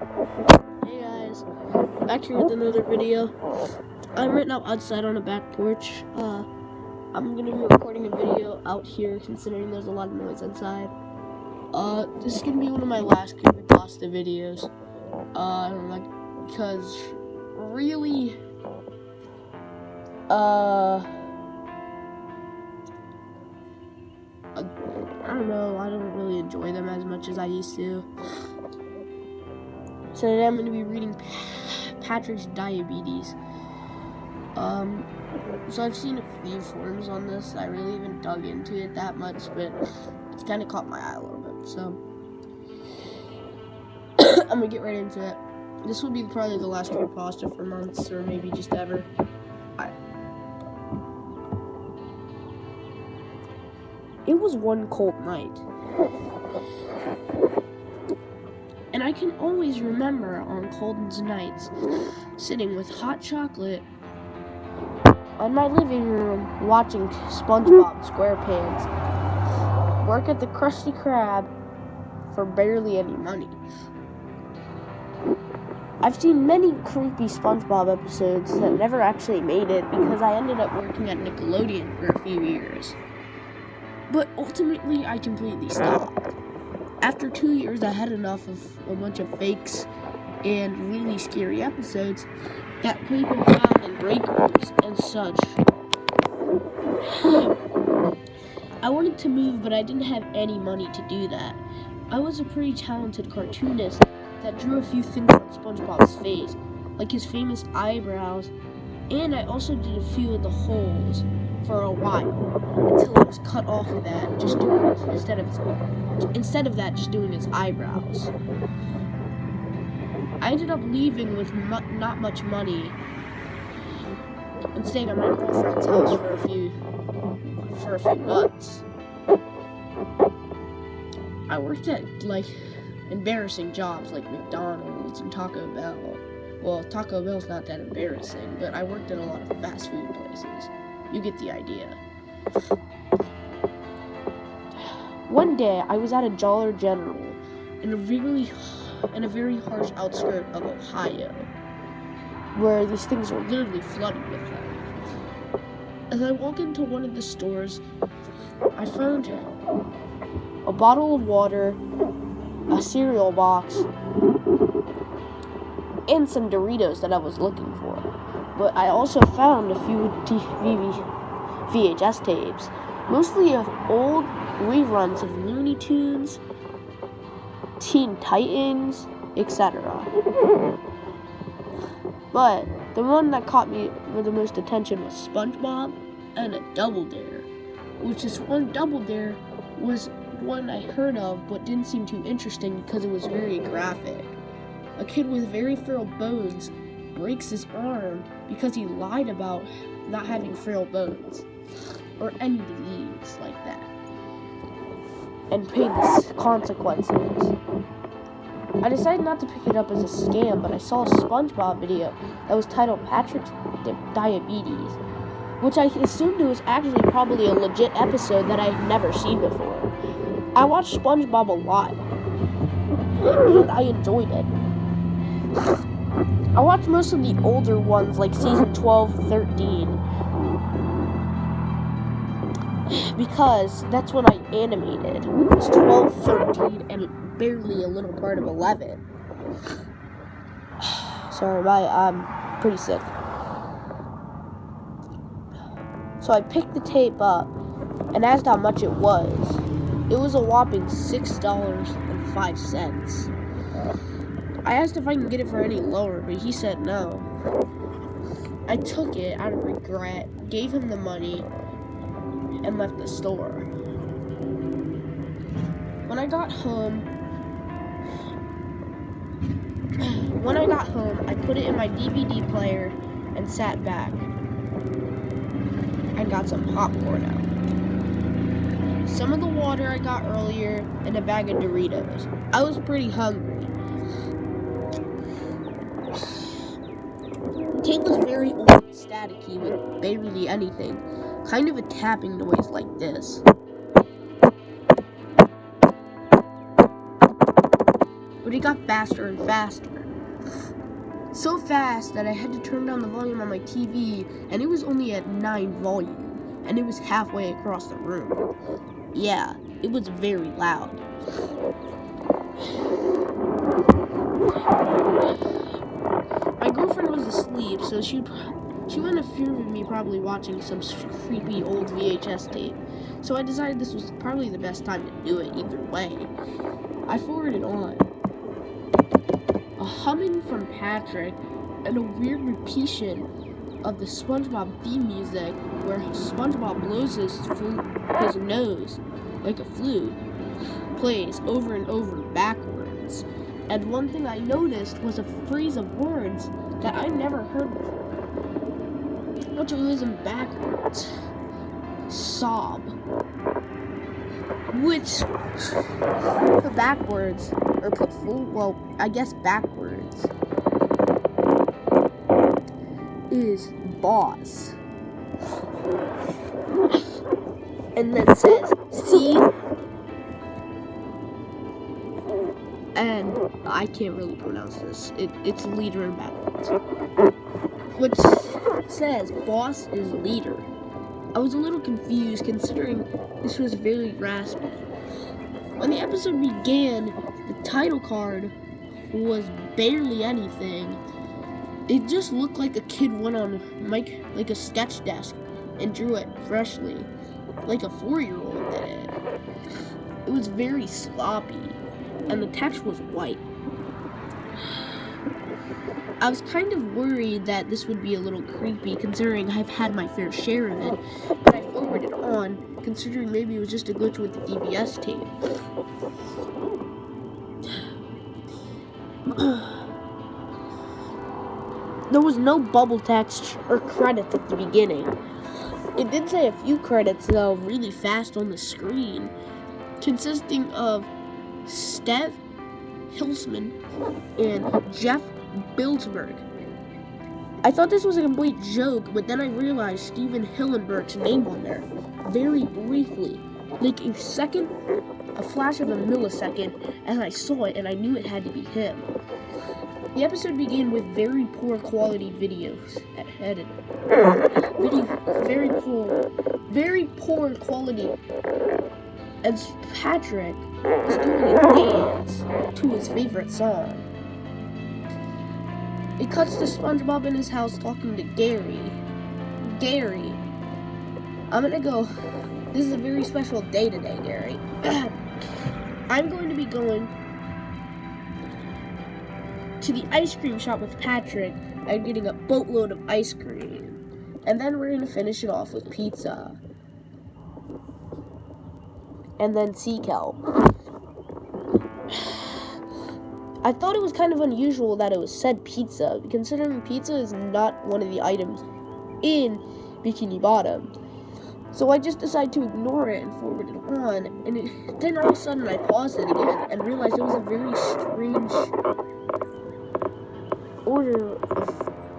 Hey guys, back here with another video. I'm right now outside on a back porch. I'm gonna be recording a video out here considering there's a lot of noise inside. This is gonna be one of my last creepypasta videos. Because really, I don't know, I don't really enjoy them as much as I used to. So today I'm going to be reading Patrick's Diabetes. So I've seen a few forums on this. I really haven't dug into it that much, but it's kind of caught my eye a little bit. So I'm going to get right into it. This will be probably the last creepypasta for months, or maybe just ever. It was one cold night, and I can always remember on cold nights sitting with hot chocolate on my living room watching SpongeBob SquarePants work at the Krusty Krab for barely any money. I've seen many creepy SpongeBob episodes that never actually made it because I ended up working at Nickelodeon for a few years. But ultimately, I completely stopped. After 2 years, I had enough of a bunch of fakes and really scary episodes that people found in break rooms and such. I wanted to move, but I didn't have any money to do that. I was a pretty talented cartoonist that drew a few things on SpongeBob's face, like his famous eyebrows, and I also did a few of the holes for a while, until I was cut off of that, just doing it instead of that, just doing his eyebrows. I ended up leaving with not much money and staying at my girlfriend's house for a few months. I worked at embarrassing jobs like McDonald's and Taco Bell. Well, Taco Bell's not that embarrassing, but I worked at a lot of fast food places. You get the idea. One day, I was at a Dollar General in a very harsh outskirt of Ohio, where these things were literally flooded with them. As I walk into one of the stores, I found a bottle of water, a cereal box, and some Doritos that I was looking for. But I also found a few VHS tapes, mostly of old reruns of Looney Tunes, Teen Titans, etc. But the one that caught me with the most attention was SpongeBob and a Double Dare, which is one Double Dare was one I heard of but didn't seem too interesting because it was very graphic. A kid with very frail bones breaks his arm because he lied about not having frail bones or any disease like that, and paid the consequences. I decided not to pick it up as a scam, but I saw a SpongeBob video that was titled Patrick's Diabetes, which I assumed it was actually probably a legit episode that I've never seen before. I watched SpongeBob a lot, and I enjoyed it. I watched most of the older ones, like season 12, 13, because that's when I animated. It was 12, 13, and barely a little part of 11. Sorry, I'm pretty sick. So I picked the tape up and asked how much it was. It was a whopping $6.05. I asked if I can get it for any lower, but he said no. I took it out of regret, gave him the money, and left the store. When I got home, I put it in my DVD player and sat back and got some popcorn out. Some of the water I got earlier, and a bag of Doritos. I was pretty hungry. The tape was very old and staticky with barely anything. Kind of a tapping noise like this. but it got faster and faster. So fast that I had to turn down the volume on my TV, and it was only at 9 volume, and it was halfway across the room. Yeah, it was very loud. My girlfriend was asleep, so she wouldn't have feared of me probably watching some creepy old VHS tape. So I decided this was probably the best time to do it either way. I forwarded on. A humming from Patrick and a weird repetition of the SpongeBob theme music where SpongeBob blows his nose like a flute plays over and over backwards. And one thing I noticed was a phrase of words that I never heard before, which was in backwards. Sob. Which put backwards, or put full, well, I guess backwards, is boss. And then says, see? And I can't really pronounce this. It's leader in backwards. Which says boss is leader. I was a little confused considering this was very raspy. When the episode began, the title card was barely anything. It just looked like a kid went on like a sketch desk and drew it freshly, like a 4-year-old did. It was very sloppy, and the text was white. I was kind of worried that this would be a little creepy, considering I've had my fair share of it, but I forwarded on, considering maybe it was just a glitch with the DVS tape. There was no bubble text or credits at the beginning. It did say a few credits, though, really fast on the screen, consisting of Steve Hilsman and Jeff Bilsberg. I thought this was a complete joke, but then I realized Steven Hillenberg's name on there, very briefly, like a flash of a millisecond, as I saw it, and I knew it had to be him. The episode began with very poor quality videos edited. Very poor quality, as Patrick was doing a dance to his favorite song. It cuts to SpongeBob in his house talking to Gary. Gary, I'm gonna go. This is a very special day today, Gary. I'm going to be going to the ice cream shop with Patrick and getting a boatload of ice cream. And then we're gonna finish it off with pizza. And then sea kelp. I thought it was kind of unusual that it was said pizza, considering pizza is not one of the items in Bikini Bottom. So I just decided to ignore it and forward it on, and then all of a sudden I paused it again and realized it was a very strange order of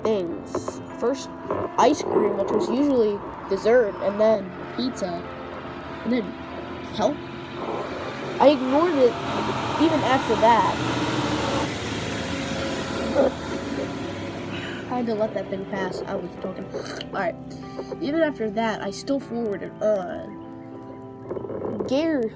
things. First, ice cream, which was usually dessert, and then pizza, and then kelp. I ignored it even after that. I had to let that thing pass. I was talking. Alright. Even after that, I still forwarded on. Gare,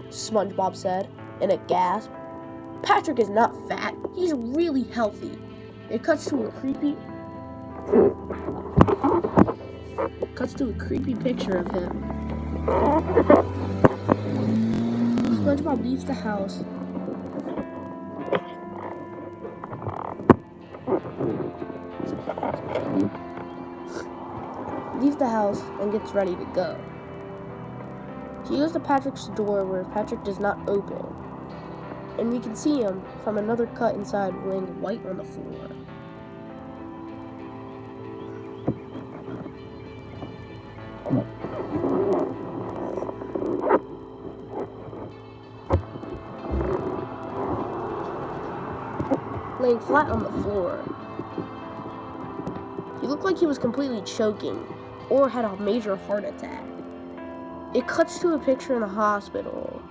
SpongeBob said, in a gasp. Patrick is not fat. He's really healthy. It cuts to a creepy picture of him. SpongeBob leaves the house. And gets ready to go. He goes to Patrick's door where Patrick does not open, and we can see him from another cut inside laying white on the floor. Laying flat on the floor. He looked like he was completely choking or had a major heart attack. It cuts to a picture in the hospital.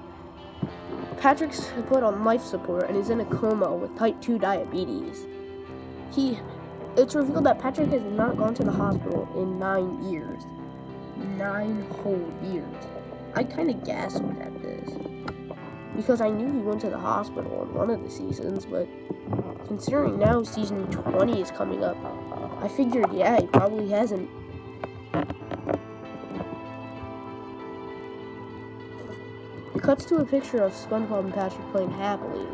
Patrick's put on life support and is in a coma with type 2 diabetes. It's revealed that Patrick has not gone to the hospital in 9 years. 9 whole years. I kind of guessed what that is, because I knew he went to the hospital in one of the seasons, but considering now season 20 is coming up, I figured, yeah, he probably hasn't. It cuts to a picture of SpongeBob and Patrick playing happily.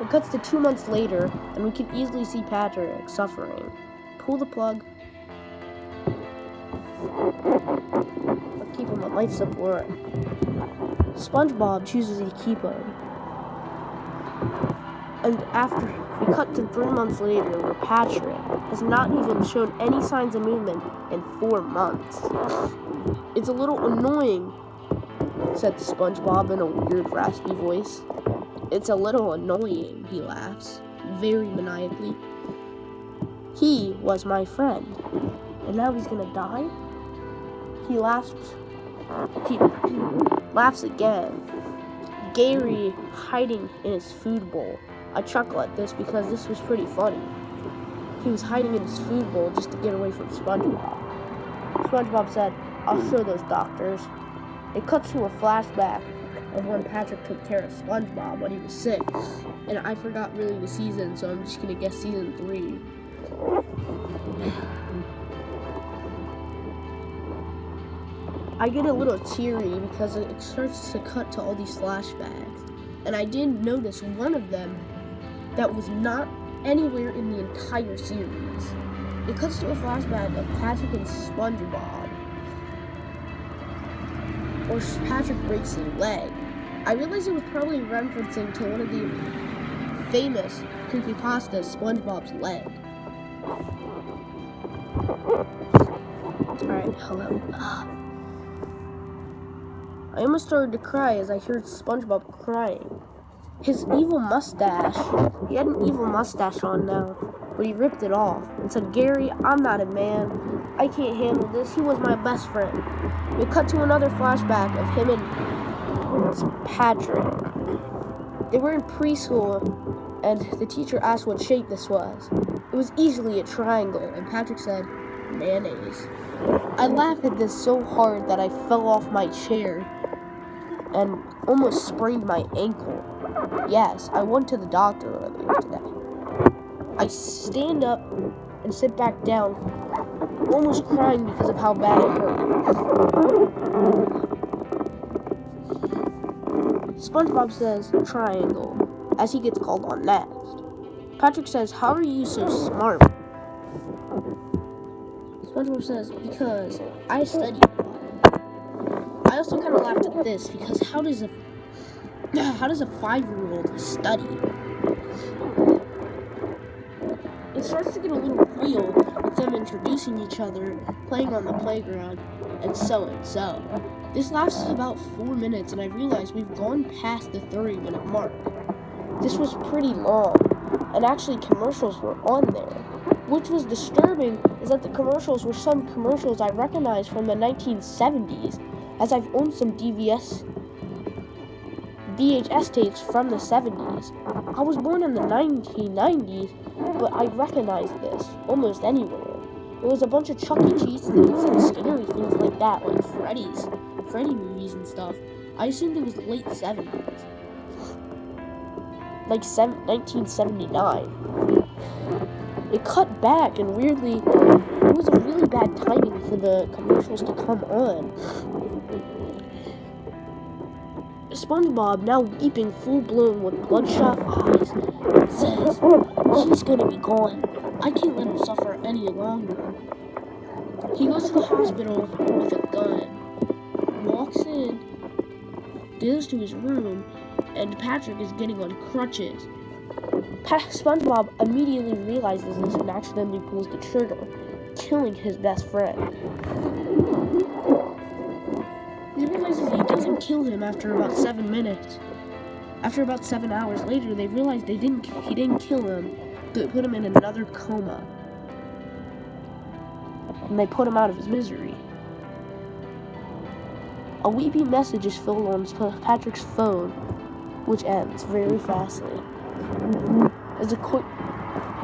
It cuts to 2 months later, and we can easily see Patrick suffering. Pull the plug. Or keep him on life support. SpongeBob chooses to keep him. And after, we cut to 3 months later, where Patrick has not even shown any signs of movement in 4 months. It's a little annoying, said SpongeBob in a weird, raspy voice. It's a little annoying, he laughs, very maniacally. He was my friend, and now he's gonna die? He laughs again. Gary hiding in his food bowl. I chuckle at this because this was pretty funny. He was hiding in his food bowl just to get away from SpongeBob. SpongeBob said, "I'll show those doctors." It cuts to a flashback of when Patrick took care of SpongeBob when he was sick. And I forgot really the season, so I'm just gonna guess season 3. I get a little teary because it starts to cut to all these flashbacks. And I did notice one of them that was not anywhere in the entire series. It cuts to a flashback of Patrick and SpongeBob. Or Patrick breaks his leg. I realized it was probably referencing to one of the famous creepypastas, SpongeBob's leg. Alright, hello. I almost started to cry as I heard SpongeBob crying. His evil mustache, he had an evil mustache on now, but he ripped it off and said, "Gary, I'm not a man. I can't handle this. He was my best friend." We cut to another flashback of him and Patrick. They were in preschool, and the teacher asked what shape this was. It was easily a triangle, and Patrick said, "Mayonnaise." I laughed at this so hard that I fell off my chair and almost sprained my ankle. Yes, I went to the doctor earlier today. I stand up and sit back down, almost crying because of how bad it hurt. SpongeBob says triangle, as he gets called on next. Patrick says, "How are you so smart?" SpongeBob says, "Because I studied a lot." I also kind of laughed at this because how does a 5-year-old study? It starts to get a little real with them introducing each other, playing on the playground, and so and so. This lasts about 4 minutes, and I realize we've gone past the 30-minute mark. This was pretty long, and actually commercials were on there. Which was disturbing is that the commercials were some commercials I recognized from the 1970s, as I've owned some VHS tapes from the 70s. I was born in the 1990s, but I recognized this almost anywhere. It was a bunch of Chuck E. Cheese things and scary things like that, like Freddy movies and stuff. I assumed it was the late 70s. Like 1979. It cut back, and weirdly, it was a really bad timing for the commercials to come on. SpongeBob, now weeping full-blown with bloodshot eyes, says, "He's gonna be gone. I can't let him suffer any longer." He goes to the hospital with a gun, walks in, goes to his room, and Patrick is getting on crutches. SpongeBob immediately realizes this and accidentally pulls the trigger, killing his best friend. He realizes he doesn't kill him after about 7 minutes. After about 7 hours later, they realize he didn't kill him. They put him in another coma. And they put him out of his misery. A weepy message is filled on Patrick's phone, which ends very fastly. As a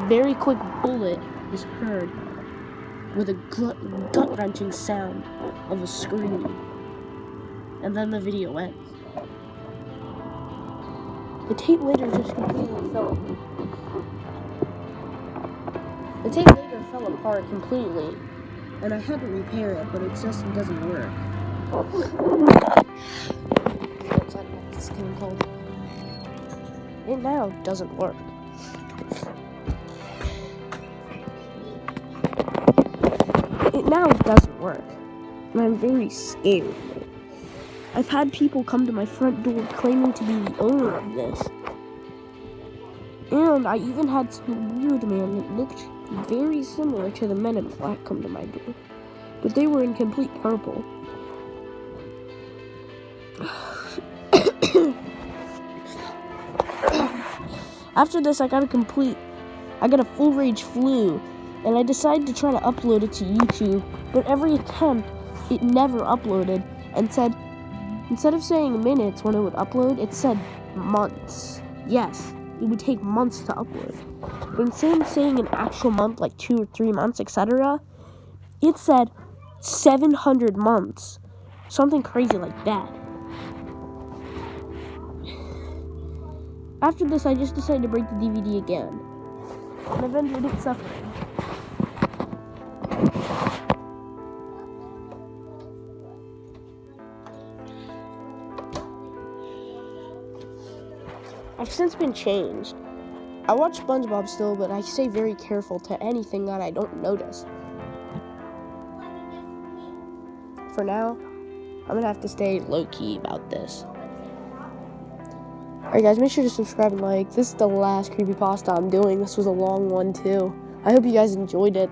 very quick bullet is heard with a gut-wrenching sound of a scream. And then the video ends. The tape later just completely fell. The tape later fell apart completely, and I had to repair it, but it just doesn't work. What's this game called? It now doesn't work. It now doesn't work, and I'm very scared. I've had people come to my front door claiming to be the owner of this. And I even had some weird man that looked very similar to the Men in Black come to my door. But they were in complete purple. After this, I got a full rage flu, and I decided to try to upload it to YouTube, but every attempt, it never uploaded, and said, instead of saying minutes when it would upload, it said months. Yes, it would take months to upload. But instead of saying an actual month, like 2 or 3 months, etc., it said 700 months. Something crazy like that. After this, I just decided to break the DVD again. And I've ended it suffering. I've since been changed. I watch SpongeBob still, but I stay very careful to anything that I don't notice. For now, I'm gonna have to stay low-key about this. Alright guys, make sure to subscribe and like. This is the last creepypasta I'm doing. This was a long one too. I hope you guys enjoyed it.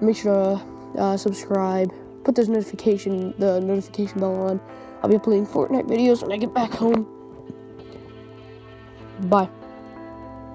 Make sure to subscribe. Put the notification bell on. I'll be uploading Fortnite videos when I get back home. Bye.